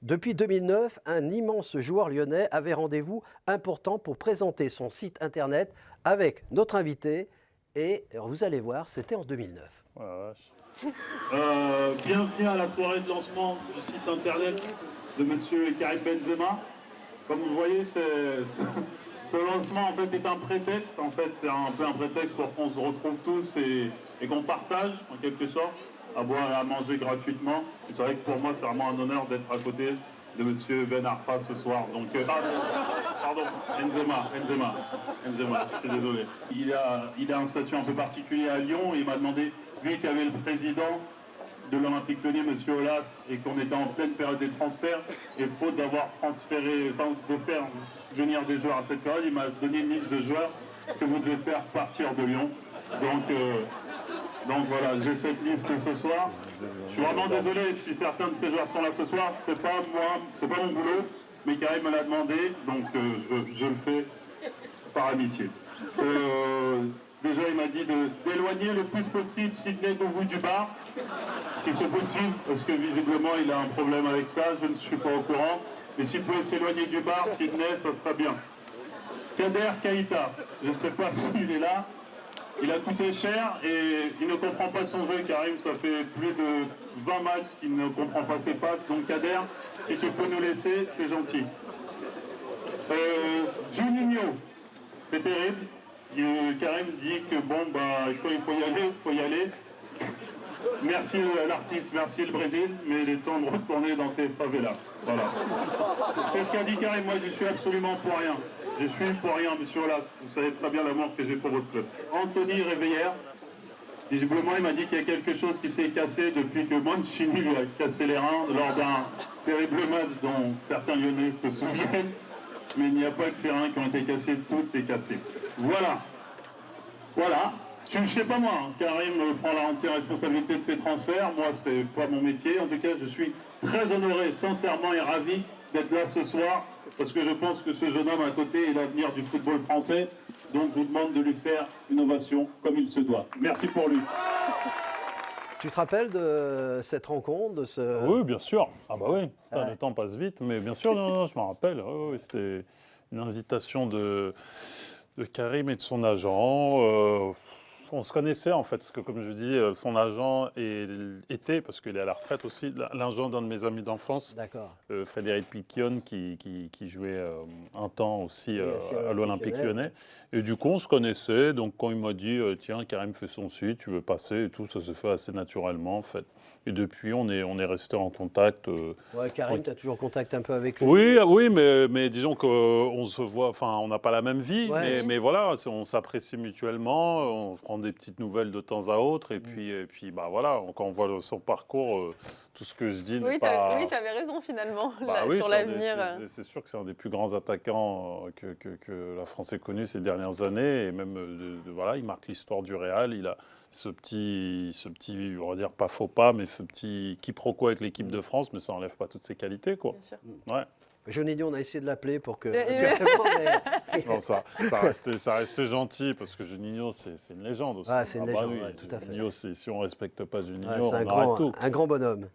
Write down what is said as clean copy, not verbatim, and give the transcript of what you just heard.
Depuis 2009, un immense joueur lyonnais avait rendez-vous important pour présenter son site internet avec notre invité. Et alors, vous allez voir, c'était en 2009. Oh la vache. Bienvenue à la soirée de lancement du site internet de Monsieur Karim Benzema. Comme vous voyez, ce lancement en fait est un prétexte. En fait, c'est un peu un prétexte pour qu'on se retrouve tous et qu'on partage en quelque sorte, à boire et à manger gratuitement. C'est vrai que pour moi, c'est vraiment un honneur d'être à côté de Monsieur Ben Arfa ce soir. Donc, pardon, Benzema, je suis désolé. Il a un statut un peu particulier à Lyon et il m'a demandé, lui qui avait le président de l'Olympique Lyonnais, M. Aulas, et qu'on était en pleine période des transferts, et faute d'avoir transféré, enfin de faire venir des joueurs à cette période, il m'a donné une liste de joueurs que vous devez faire partir de Lyon. Donc voilà, j'ai cette liste ce soir. Je suis vraiment désolé si certains de ces joueurs sont là ce soir. C'est pas moi, c'est pas mon boulot, mais Karim me l'a demandé, donc je le fais par amitié. Déjà, il m'a dit d'éloigner le plus possible Sidney Govou du bar, si c'est possible, parce que visiblement il a un problème avec ça, je ne suis pas au courant. Mais s'il pouvait s'éloigner du bar, Sidney, ça sera bien. Kader Keïta, je ne sais pas s'il est là. Il a coûté cher et il ne comprend pas son jeu, Karim. Ça fait plus de 20 matchs qu'il ne comprend pas ses passes. Donc Kader, si tu peux nous laisser, c'est gentil. Juninho, c'est terrible. Karim dit que bon, bah, il faut y aller. Merci l'artiste, merci le Brésil, mais il est temps de retourner dans tes favelas. Voilà. C'est ce qu'a dit Karim, moi je suis absolument pour rien. Je suis pour rien, monsieur Aulas. Vous savez très bien l'amour que j'ai pour votre club. Anthony Réveillère, visiblement il m'a dit qu'il y a quelque chose qui s'est cassé depuis que Mancini lui a cassé les reins lors d'un terrible match dont certains Lyonnais se souviennent. Mais il n'y a pas que ces reins qui ont été cassés, tout est cassé. Voilà. Voilà. Je ne sais pas moi, hein. Karim prend la entière responsabilité de ses transferts. Moi, c'est pas mon métier. En tout cas, je suis très honoré, sincèrement et ravi d'être là ce soir, parce que je pense que ce jeune homme à côté est l'avenir du football français. Donc, je vous demande de lui faire une ovation comme il se doit. Merci pour lui. Tu te rappelles de cette rencontre, de ce... Oui, bien sûr. Ah bah oui, le temps passe vite, mais bien sûr, non, je m'en rappelle. Oui, c'était une invitation de Karim et de son agent. On se connaissait en fait, parce que comme je dis, son agent était, parce qu'il est à la retraite aussi, l'agent d'un de mes amis d'enfance, Frédéric Piquion, qui jouait un temps aussi à l'Olympique Lyonnais. Et du coup, on se connaissait, donc quand il m'a dit « Tiens, Karim fait son site, tu veux passer ?» et tout, ça se fait assez naturellement en fait. Et depuis, on est resté en contact. Ouais, Karim, tu as toujours contact un peu avec lui? Oui, mais disons qu'on se voit, enfin, on n'a pas la même vie, mais voilà, on s'apprécie mutuellement, on prend des petites nouvelles de temps à autre, et puis bah voilà, quand on voit son parcours, tout ce que je dis n'est pas... Oui, tu avais raison finalement, sur l'avenir. C'est sûr que c'est un des plus grands attaquants que la France ait connu ces dernières années, et même, voilà, il marque l'histoire du Real, il a ce petit, on va dire pas faux pas, mais ce petit quiproquo avec l'équipe de France, mais ça n'enlève pas toutes ses qualités, quoi. Bien sûr. Ouais. Juninho, on a essayé de l'appeler pour que... Non, ça restait gentil, parce que Juninho, c'est une légende aussi. Ah, c'est une légende, tout à fait. Juninho, si on ne respecte pas Juninho, Ouais, on arrête tout. un grand bonhomme.